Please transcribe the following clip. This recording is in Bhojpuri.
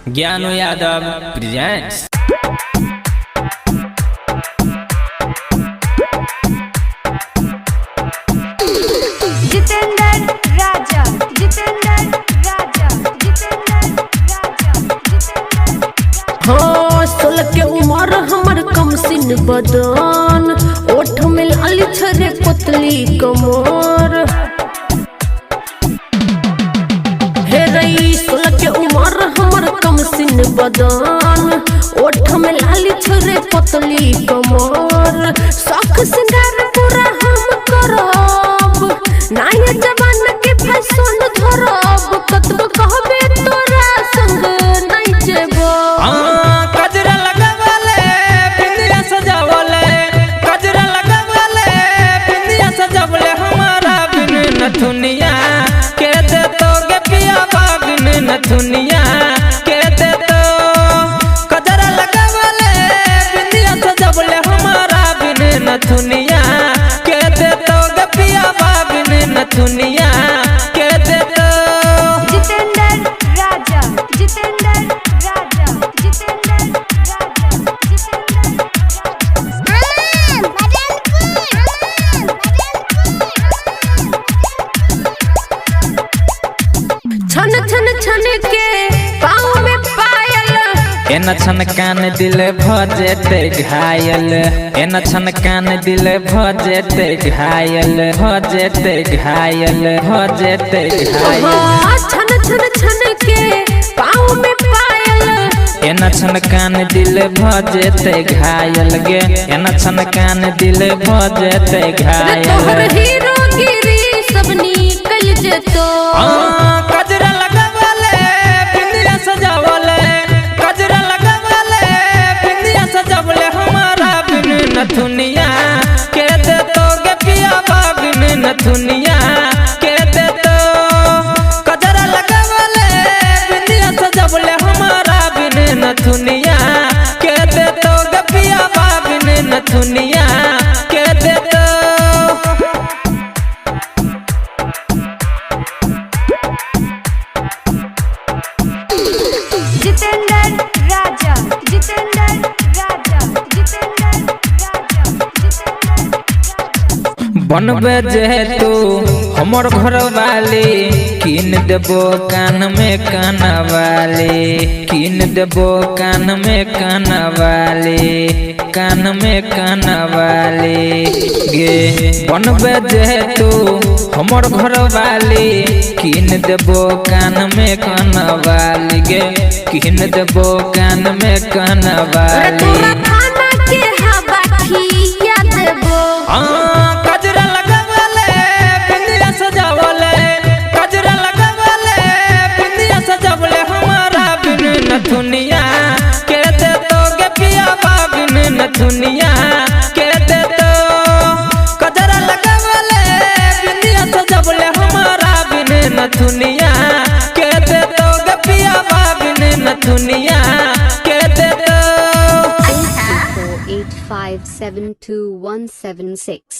ज्ञानू यादव प्रेजेंट्स। हाँ 16 के उम्र हमर कम सिन बदन, ओठ में लाली छरे पतली कमर। हे रई 16 के उम्र हमर कम सिन बदन, ओठ में लाली छरे पतली कमर। शौक सिंगार पूरा हम करब, नाया जवान के फैशन धरब। कतबो कहबे तोरा संग नहीं जेबो। कजरा लगावले बिंदिया सजावले, कजरा लगावले बिंदिया सजावले। हमारा बिन नथुनिया के दे तो गे पिया बिन नथुनिया के दे तो। कजरा लगावले बिंदिया सजावले, हमारा बिन नथुनिया के दे तो गे पिया बिन नथुनिया के दे तो। छन छन छन के पाँव में पायल, एन छन कान दिल भजेते घायल, एन छन कान दिल भजेते घायल, भजेते घायल, भजेते घायल। हाँ छन छन छन के पाँव में पायल, एन छन कान दिल भजेते घायल गे, एन छन कान दिल भजेते घायल। तोहर हीरो गिरी सब निकल जेतो। कजरा लगावले बिंदिया सजावले, कजरा लगावले बिंदिया सजावले। हमारा बिन नथुनिया के दे तो गे पिया बिन नथुनिया के दे तो। कजरा लगावले बिंदिया सजावले, हमारा बिन नथुनिया के दे तो गे पिया बिन नथुनिया के दे तो। बनबे जे तू हमर घर वाली, कीन देबो कान में काना वाली, कीन देबो कान में काना वाली, कान में काना वाली गे। बनबे जे तू हमर घर वाली, कीन देबो कान में काना वाली गे, कीन देबो कान में काना वाली। खाना के हवा खिया देबो। कजरा लगावले बिंदिया सजावले, कजरा लगावले बिंदिया सजावले। हमारा बिन नथुनिया के दे तो गे पिया बिन नथुनिया के दे तो। कजरा लगावले बिंदिया सजावले, हमारा बिन नथुनिया के दे तो गे पिया बिन नथुनिया के दे तो। 485722176